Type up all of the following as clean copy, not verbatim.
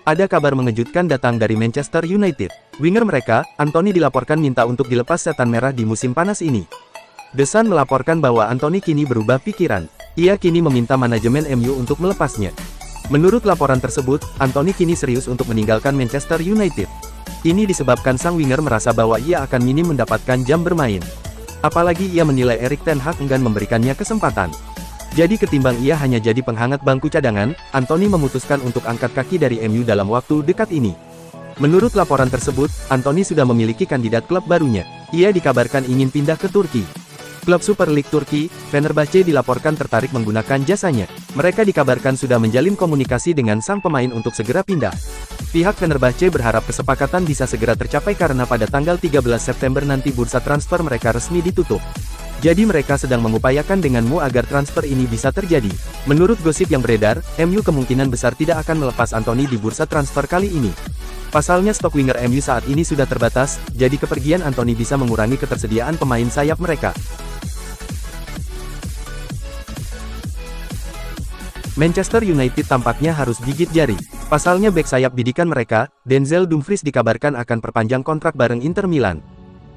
Ada kabar mengejutkan datang dari Manchester United. Winger mereka, Anthony dilaporkan minta untuk dilepas setan merah di musim panas ini. The Sun melaporkan bahwa Anthony kini berubah pikiran. Ia kini meminta manajemen MU untuk melepasnya. Menurut laporan tersebut, Anthony kini serius untuk meninggalkan Manchester United. Ini disebabkan sang winger merasa bahwa ia akan minim mendapatkan jam bermain. Apalagi ia menilai Erik ten Hag enggan memberikannya kesempatan. Jadi ketimbang ia hanya jadi penghangat bangku cadangan, Anthony memutuskan untuk angkat kaki dari MU dalam waktu dekat ini. Menurut laporan tersebut, Anthony sudah memiliki kandidat klub barunya. Ia dikabarkan ingin pindah ke Turki. Klub Super League Turki, Fenerbahce dilaporkan tertarik menggunakan jasanya. Mereka dikabarkan sudah menjalin komunikasi dengan sang pemain untuk segera pindah. Pihak Fenerbahce berharap kesepakatan bisa segera tercapai karena pada tanggal 13 September nanti bursa transfer mereka resmi ditutup. Jadi mereka sedang mengupayakan denganmu agar transfer ini bisa terjadi. Menurut gosip yang beredar, MU kemungkinan besar tidak akan melepas Anthony di bursa transfer kali ini. Pasalnya stok winger MU saat ini sudah terbatas, jadi kepergian Anthony bisa mengurangi ketersediaan pemain sayap mereka. Manchester United tampaknya harus gigit jari. Pasalnya bek sayap bidikan mereka, Denzel Dumfries dikabarkan akan perpanjang kontrak bareng Inter Milan.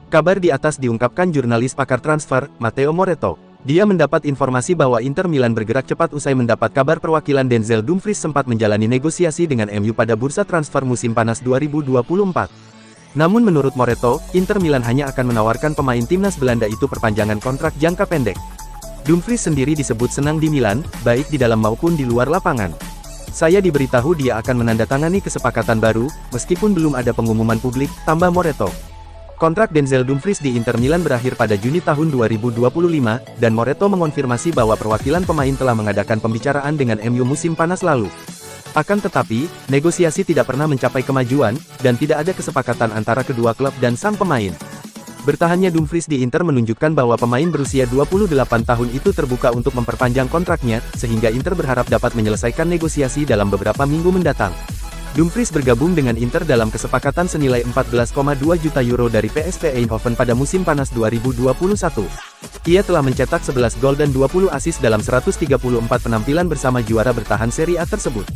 Kabar di atas diungkapkan jurnalis pakar transfer, Matteo Moretto. Dia mendapat informasi bahwa Inter Milan bergerak cepat usai mendapat kabar perwakilan Denzel Dumfries sempat menjalani negosiasi dengan MU pada bursa transfer musim panas 2024. Namun menurut Moretto, Inter Milan hanya akan menawarkan pemain timnas Belanda itu perpanjangan kontrak jangka pendek. Dumfries sendiri disebut senang di Milan, baik di dalam maupun di luar lapangan. Saya diberitahu dia akan menandatangani kesepakatan baru, meskipun belum ada pengumuman publik, tambah Moretto. Kontrak Denzel Dumfries di Inter Milan berakhir pada Juni tahun 2025, dan Moretto mengonfirmasi bahwa perwakilan pemain telah mengadakan pembicaraan dengan MU musim panas lalu. Akan tetapi, negosiasi tidak pernah mencapai kemajuan, dan tidak ada kesepakatan antara kedua klub dan sang pemain. Bertahannya Dumfries di Inter menunjukkan bahwa pemain berusia 28 tahun itu terbuka untuk memperpanjang kontraknya, sehingga Inter berharap dapat menyelesaikan negosiasi dalam beberapa minggu mendatang. Dumfries bergabung dengan Inter dalam kesepakatan senilai 14,2 juta euro dari PSV Eindhoven pada musim panas 2021. Ia telah mencetak 11 gol dan 20 assist dalam 134 penampilan bersama juara bertahan Serie A tersebut.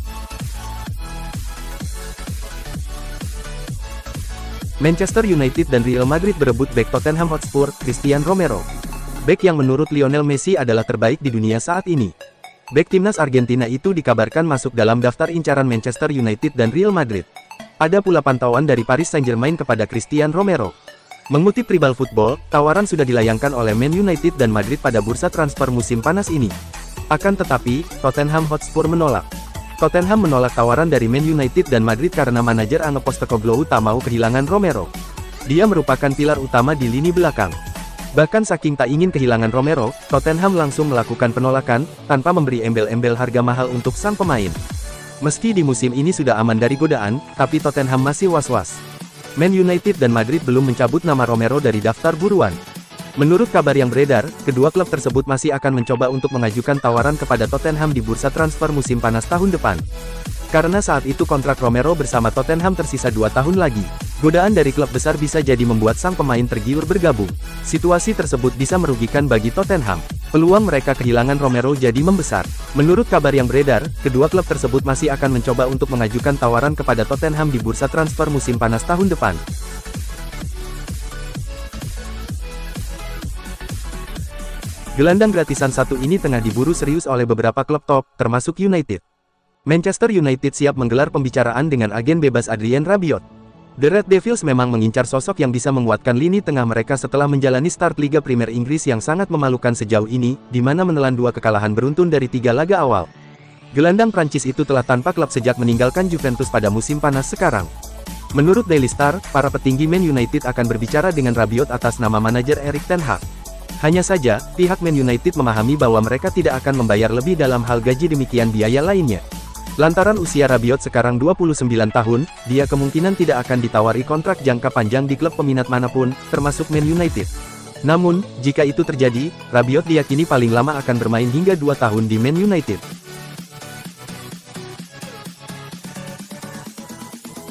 Manchester United dan Real Madrid berebut bek Tottenham Hotspur, Christian Romero. Bek yang menurut Lionel Messi adalah terbaik di dunia saat ini. Bek timnas Argentina itu dikabarkan masuk dalam daftar incaran Manchester United dan Real Madrid. Ada pula pantauan dari Paris Saint-Germain kepada Christian Romero. Mengutip Tribal Football, tawaran sudah dilayangkan oleh Man United dan Madrid pada bursa transfer musim panas ini. Akan tetapi, Tottenham Hotspur menolak. Tottenham menolak tawaran dari Man United dan Madrid karena manajer Ange Postecoglou tak mau kehilangan Romero. Dia merupakan pilar utama di lini belakang. Bahkan saking tak ingin kehilangan Romero, Tottenham langsung melakukan penolakan, tanpa memberi embel-embel harga mahal untuk sang pemain. Meski di musim ini sudah aman dari godaan, tapi Tottenham masih was-was. Man United dan Madrid belum mencabut nama Romero dari daftar buruan. Menurut kabar yang beredar, kedua klub tersebut masih akan mencoba untuk mengajukan tawaran kepada Tottenham di bursa transfer musim panas tahun depan. Karena saat itu kontrak Romero bersama Tottenham tersisa 2 tahun lagi. Godaan dari klub besar bisa jadi membuat sang pemain tergiur bergabung. Situasi tersebut bisa merugikan bagi Tottenham. Peluang mereka kehilangan Romero jadi membesar. Menurut kabar yang beredar, kedua klub tersebut masih akan mencoba untuk mengajukan tawaran kepada Tottenham di bursa transfer musim panas tahun depan. Gelandang gratisan satu ini tengah diburu serius oleh beberapa klub top, termasuk United. Manchester United siap menggelar pembicaraan dengan agen bebas Adrien Rabiot. The Red Devils memang mengincar sosok yang bisa menguatkan lini tengah mereka setelah menjalani start Liga Premier Inggris yang sangat memalukan sejauh ini, di mana menelan 2 kekalahan beruntun dari 3 laga awal. Gelandang Prancis itu telah tanpa klub sejak meninggalkan Juventus pada musim panas sekarang. Menurut Daily Star, para petinggi Man United akan berbicara dengan Rabiot atas nama manajer Erik ten Hag. Hanya saja, pihak Man United memahami bahwa mereka tidak akan membayar lebih dalam hal gaji demikian biaya lainnya. Lantaran usia Rabiot sekarang 29 tahun, dia kemungkinan tidak akan ditawari kontrak jangka panjang di klub peminat manapun, termasuk Man United. Namun, jika itu terjadi, Rabiot diyakini paling lama akan bermain hingga 2 tahun di Man United.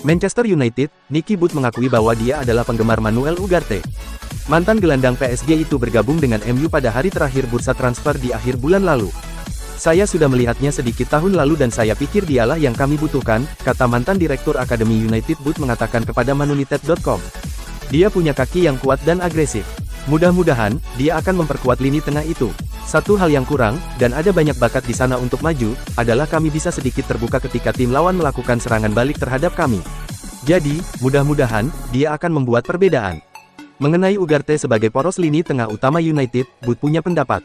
Manchester United, Nicky Butt mengakui bahwa dia adalah penggemar Manuel Ugarte. Mantan gelandang PSG itu bergabung dengan MU pada hari terakhir bursa transfer di akhir bulan lalu. Saya sudah melihatnya sedikit tahun lalu dan saya pikir dialah yang kami butuhkan, kata mantan Direktur Akademi United Boot mengatakan kepada manunited.com. Dia punya kaki yang kuat dan agresif. Mudah-mudahan, dia akan memperkuat lini tengah itu. Satu hal yang kurang, dan ada banyak bakat di sana untuk maju, adalah kami bisa sedikit terbuka ketika tim lawan melakukan serangan balik terhadap kami. Jadi, mudah-mudahan, dia akan membuat perbedaan. Mengenai Ugarte sebagai poros lini tengah utama United, Boot punya pendapat.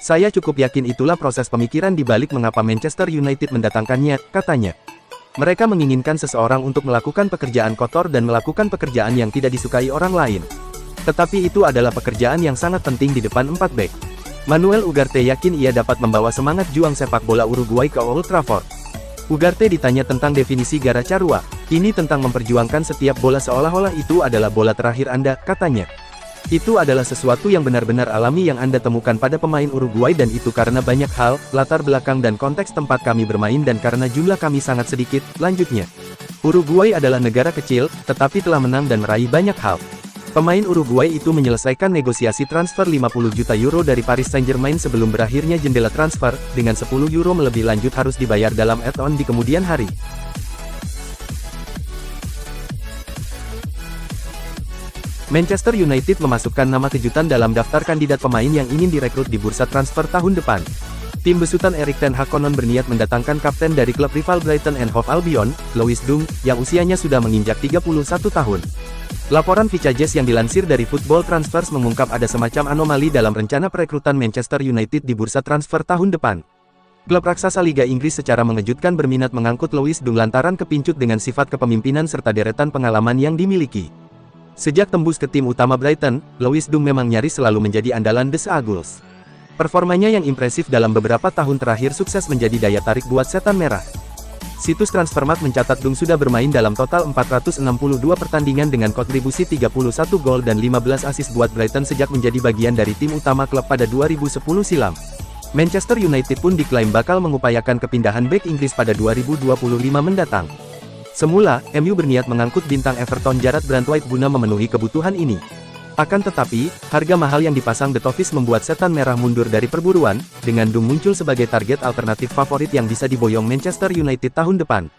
Saya cukup yakin itulah proses pemikiran di balik mengapa Manchester United mendatangkannya, katanya. Mereka menginginkan seseorang untuk melakukan pekerjaan kotor dan melakukan pekerjaan yang tidak disukai orang lain. Tetapi itu adalah pekerjaan yang sangat penting di depan 4 bek. Manuel Ugarte yakin ia dapat membawa semangat juang sepak bola Uruguay ke Old Trafford. Ugarte ditanya tentang definisi Garacarua. Ini tentang memperjuangkan setiap bola seolah-olah itu adalah bola terakhir Anda, katanya. Itu adalah sesuatu yang benar-benar alami yang Anda temukan pada pemain Uruguay dan itu karena banyak hal, latar belakang dan konteks tempat kami bermain dan karena jumlah kami sangat sedikit, lanjutnya. Uruguay adalah negara kecil, tetapi telah menang dan meraih banyak hal. Pemain Uruguay itu menyelesaikan negosiasi transfer 50 juta euro dari Paris Saint-Germain sebelum berakhirnya jendela transfer, dengan 10 euro lebih lanjut harus dibayar dalam add-on di kemudian hari. Manchester United memasukkan nama kejutan dalam daftar kandidat pemain yang ingin direkrut di bursa transfer tahun depan. Tim besutan Erik ten Hag konon berniat mendatangkan kapten dari klub rival Brighton and Hove Albion, Lewis Dunk, yang usianya sudah menginjak 31 tahun. Laporan Vicajes yang dilansir dari Football Transfers mengungkap ada semacam anomali dalam rencana perekrutan Manchester United di bursa transfer tahun depan. Klub raksasa Liga Inggris secara mengejutkan berminat mengangkut Lewis Dunk lantaran kepincut dengan sifat kepemimpinan serta deretan pengalaman yang dimiliki. Sejak tembus ke tim utama Brighton, Lewis Dunk memang nyaris selalu menjadi andalan The Eagles. Performanya yang impresif dalam beberapa tahun terakhir sukses menjadi daya tarik buat Setan Merah. Situs Transfermarkt mencatat Dunk sudah bermain dalam total 462 pertandingan dengan kontribusi 31 gol dan 15 assist buat Brighton sejak menjadi bagian dari tim utama klub pada 2010 silam. Manchester United pun diklaim bakal mengupayakan kepindahan bek Inggris pada 2025 mendatang. Semula, MU berniat mengangkut bintang Everton Jarrad Branthwaite guna memenuhi kebutuhan ini. Akan tetapi, harga mahal yang dipasang The Toffees membuat Setan Merah mundur dari perburuan, dengan Dunk muncul sebagai target alternatif favorit yang bisa diboyong Manchester United tahun depan.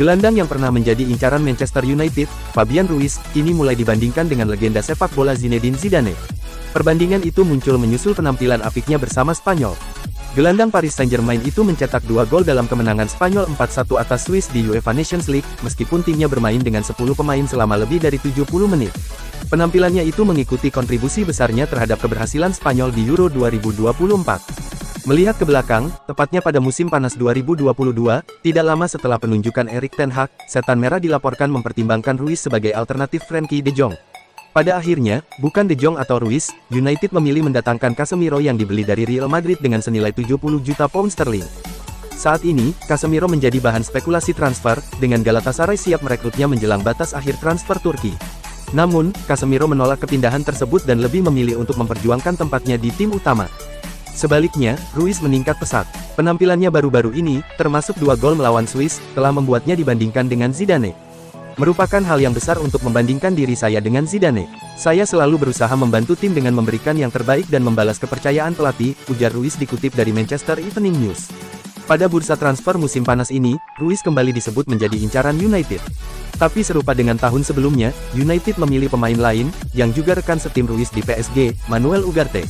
Gelandang yang pernah menjadi incaran Manchester United, Fabian Ruiz, kini mulai dibandingkan dengan legenda sepak bola Zinedine Zidane. Perbandingan itu muncul menyusul penampilan apiknya bersama Spanyol. Gelandang Paris Saint-Germain itu mencetak 2 gol dalam kemenangan Spanyol 4-1 atas Swiss di UEFA Nations League, meskipun timnya bermain dengan 10 pemain selama lebih dari 70 menit. Penampilannya itu mengikuti kontribusi besarnya terhadap keberhasilan Spanyol di Euro 2024. Melihat ke belakang, tepatnya pada musim panas 2022, tidak lama setelah penunjukan Erik ten Hag, Setan Merah dilaporkan mempertimbangkan Ruiz sebagai alternatif Frenkie de Jong. Pada akhirnya, bukan De Jong atau Ruiz, United memilih mendatangkan Casemiro yang dibeli dari Real Madrid dengan senilai 70 juta pound sterling. Saat ini, Casemiro menjadi bahan spekulasi transfer, dengan Galatasaray siap merekrutnya menjelang batas akhir transfer Turki. Namun, Casemiro menolak kepindahan tersebut dan lebih memilih untuk memperjuangkan tempatnya di tim utama. Sebaliknya, Ruiz meningkat pesat. Penampilannya baru-baru ini, termasuk 2 gol melawan Swiss, telah membuatnya dibandingkan dengan Zidane. Merupakan hal yang besar untuk membandingkan diri saya dengan Zidane. Saya selalu berusaha membantu tim dengan memberikan yang terbaik dan membalas kepercayaan pelatih, ujar Ruiz dikutip dari Manchester Evening News. Pada bursa transfer musim panas ini, Ruiz kembali disebut menjadi incaran United. Tapi serupa dengan tahun sebelumnya, United memilih pemain lain, yang juga rekan setim Ruiz di PSG, Manuel Ugarte.